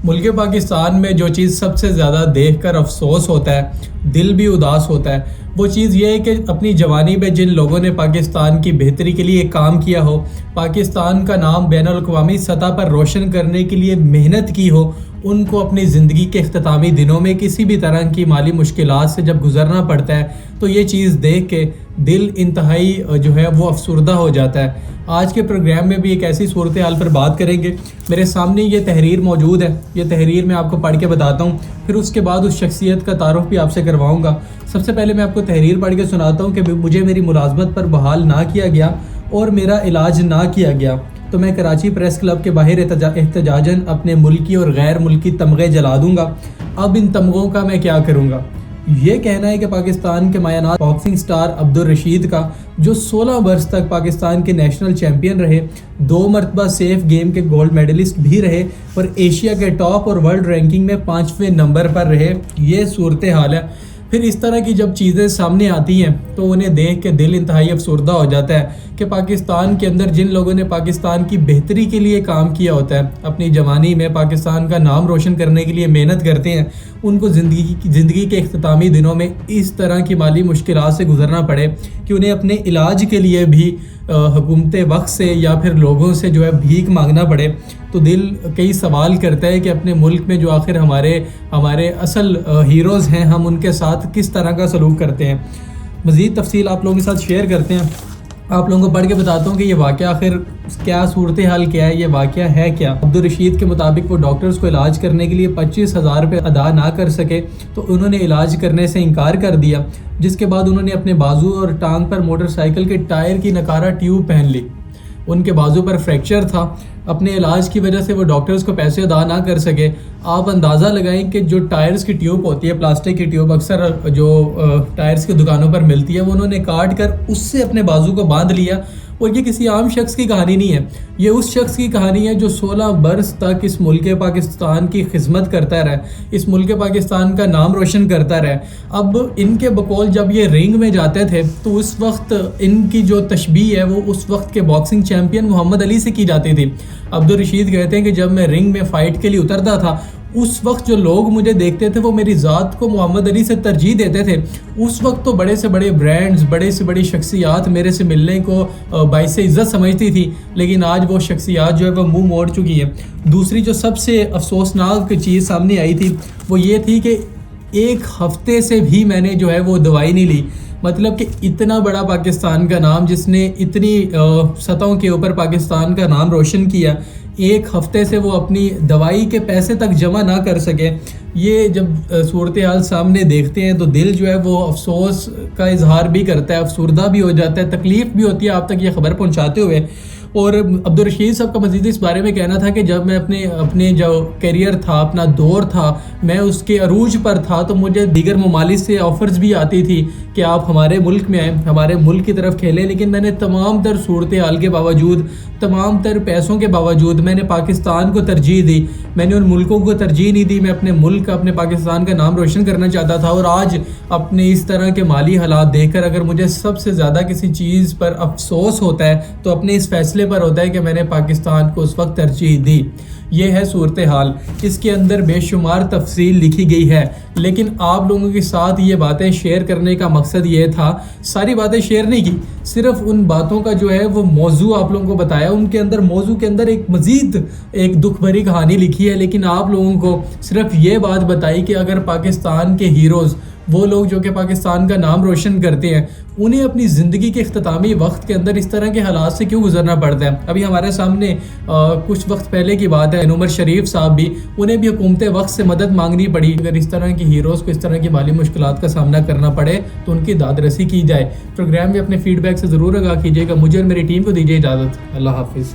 ملک پاکستان میں جو چیز سب سے زیادہ دیکھ کر افسوس ہوتا ہے، دل بھی اداس ہوتا ہے، وہ چیز یہ ہے کہ اپنی جوانی میں جن لوگوں نے پاکستان کی بہتری کے لیے کام کیا ہو، پاکستان کا نام بین الاقوامی سطح پر روشن کرنے کے لیے محنت کی ہو، ان کو اپنی زندگی کے اختتامی دنوں میں کسی بھی طرح کی مالی مشکلات سے جب گزرنا پڑتا ہے تو یہ چیز دیکھ کے دل انتہائی جو ہے وہ افسردہ ہو جاتا ہے۔ آج کے پروگرام میں بھی ایک ایسی صورتحال پر بات کریں گے۔ میرے سامنے یہ تحریر موجود ہے، یہ تحریر میں آپ کو پڑھ کے بتاتا ہوں، پھر اس کے بعد اس شخصیت کا تعارف بھی آپ سے کرواؤں گا۔ سب سے پہلے میں آپ کو تحریر پڑھ کے سناتا ہوں کہ مجھے میری ملازمت پر بحال نہ کیا گیا اور میرا علاج نہ کیا گیا تو میں کراچی پریس کلب کے باہر احتجاجاً اپنے ملکی اور غیر ملکی تمغے جلا دوں گا۔ اب ان تمغوں کا میں کیا کروں گا؟ یہ کہنا ہے کہ پاکستان کے مایہ ناز باکسنگ سٹار عبدالرشید کا، جو 16 برس تک پاکستان کے نیشنل چیمپئن رہے، 2 مرتبہ سیف گیم کے گولڈ میڈلسٹ بھی رہے اور ایشیا کے ٹاپ اور ورلڈ رینکنگ میں 5ویں نمبر پر رہے، یہ صورتحال ہے۔ پھر اس طرح کی جب چیزیں سامنے آتی ہیں تو انہیں دیکھ کے دل انتہائی افسردہ ہو جاتا ہے کہ پاکستان کے اندر جن لوگوں نے پاکستان کی بہتری کے لیے کام کیا ہوتا ہے، اپنی جوانی میں پاکستان کا نام روشن کرنے کے لیے محنت کرتے ہیں، ان کو زندگی کے اختتامی دنوں میں اس طرح کی مالی مشکلات سے گزرنا پڑے کہ انہیں اپنے علاج کے لیے بھی حکومت وقت سے یا پھر لوگوں سے جو ہے بھیک مانگنا پڑے، تو دل کئی سوال کرتا ہے کہ اپنے ملک میں جو آخر ہمارے اصل ہیروز ہیں، ہم ان کے ساتھ کس طرح کا سلوک کرتے ہیں۔ مزید تفصیل آپ لوگوں کے ساتھ شیئر کرتے ہیں، آپ لوگوں کو پڑھ کے بتاتا ہوں کہ یہ واقعہ آخر کیا صورتحال کیا ہے، یہ واقعہ ہے کیا۔ عبدالرشید کے مطابق وہ ڈاکٹرز کو علاج کرنے کے لیے 25,000 روپے ادا نہ کر سکے تو انہوں نے علاج کرنے سے انکار کر دیا، جس کے بعد انہوں نے اپنے بازو اور ٹانگ پر موٹر سائیکل کے ٹائر کی نقارہ ٹیوب پہن لی۔ ان کے بازو پر فریکچر تھا، اپنے علاج کی وجہ سے وہ ڈاکٹرز کو پیسے ادا نہ کر سکے۔ آپ اندازہ لگائیں کہ جو ٹائرز کی ٹیوب ہوتی ہے، پلاسٹک کی ٹیوب اکثر جو ٹائرز کی دکانوں پر ملتی ہے، وہ انہوں نے کاٹ کر اس سے اپنے بازو کو باندھ لیا۔ اور یہ کسی عام شخص کی کہانی نہیں ہے، یہ اس شخص کی کہانی ہے جو 16 برس تک اس ملک پاکستان کی خدمت کرتا رہا، اس ملک پاکستان کا نام روشن کرتا رہا۔ اب ان کے بقول جب یہ رنگ میں جاتے تھے تو اس وقت ان کی جو تشبیہ ہے وہ اس وقت کے باکسنگ چیمپئن محمد علی سے کی جاتی تھی۔ عبدالرشید کہتے ہیں کہ جب میں رنگ میں فائٹ کے لیے اترتا تھا، اس وقت جو لوگ مجھے دیکھتے تھے وہ میری ذات کو محمد علی سے ترجیح دیتے تھے۔ اس وقت تو بڑے سے بڑے برانڈز، بڑے سے بڑی شخصیات میرے سے ملنے کو باعث عزت سمجھتی تھی، لیکن آج وہ شخصیات جو ہے وہ منہ موڑ چکی ہے۔ دوسری جو سب سے افسوسناک چیز سامنے آئی تھی وہ یہ تھی کہ 1 ہفتے سے بھی میں نے جو ہے وہ دوائی نہیں لی۔ مطلب کہ اتنا بڑا پاکستان کا نام، جس نے اتنی سطحوں کے اوپر پاکستان کا نام روشن کیا، 1 ہفتے سے وہ اپنی دوائی کے پیسے تک جمع نہ کر سکے۔ یہ جب صورتحال سامنے دیکھتے ہیں تو دل جو ہے وہ افسوس کا اظہار بھی کرتا ہے، افسردہ بھی ہو جاتا ہے، تکلیف بھی ہوتی ہے آپ تک یہ خبر پہنچاتے ہوئے۔ اور عبدالرشید صاحب کا مزید اس بارے میں کہنا تھا کہ جب میں اپنے جو کیریئر تھا، اپنا دور تھا، میں اس کے عروج پر تھا تو مجھے دیگر ممالک سے آفرز بھی آتی تھی کہ آپ ہمارے ملک میں آئیں، ہمارے ملک کی طرف کھیلیں، لیکن میں نے تمام تر صورتحال کے باوجود، تمام تر پیسوں کے باوجود میں نے پاکستان کو ترجیح دی، میں نے ان ملکوں کو ترجیح نہیں دی۔ میں اپنے ملک کا، اپنے پاکستان کا نام روشن کرنا چاہتا تھا، اور آج اپنے اس طرح کے مالی حالات دیکھ کر اگر مجھے سب سے زیادہ کسی چیز پر افسوس ہوتا ہے تو اپنے اس فیصلے پر ہوتا ہے کہ میں نے پاکستان کو اس وقت ترجیح دی۔ یہ ہے صورتحال، اس کے اندر بے شمار تفصیل لکھی گئی ہے، لیکن آپ لوگوں کے ساتھ یہ باتیں شیئر کرنے کا مقصد یہ تھا، ساری باتیں شیئر نہیں کی، صرف ان باتوں کا جو ہے وہ موضوع آپ لوگوں کو بتایا۔ ان کے اندر، موضوع کے اندر ایک مزید ایک دکھ بھری کہانی لکھی ہے، لیکن آپ لوگوں کو صرف یہ بات بتائی کہ اگر پاکستان کے ہیروز، وہ لوگ جو کہ پاکستان کا نام روشن کرتے ہیں، انہیں اپنی زندگی کے اختتامی وقت کے اندر اس طرح کے حالات سے کیوں گزرنا پڑتا ہے۔ ابھی ہمارے سامنے کچھ وقت پہلے کی بات ہے، عمر شریف صاحب بھی، انہیں بھی حکومت وقت سے مدد مانگنی پڑی۔ اگر اس طرح کی ہیروز کو اس طرح کی مالی مشکلات کا سامنا کرنا پڑے تو ان کی داد رسی کی جائے۔ پروگرام میں اپنے فیڈ بیک سے ضرور آگاہ کیجیے گا۔ مجھے اور میری ٹیم کو دیجیے اجازت۔ اللہ حافظ۔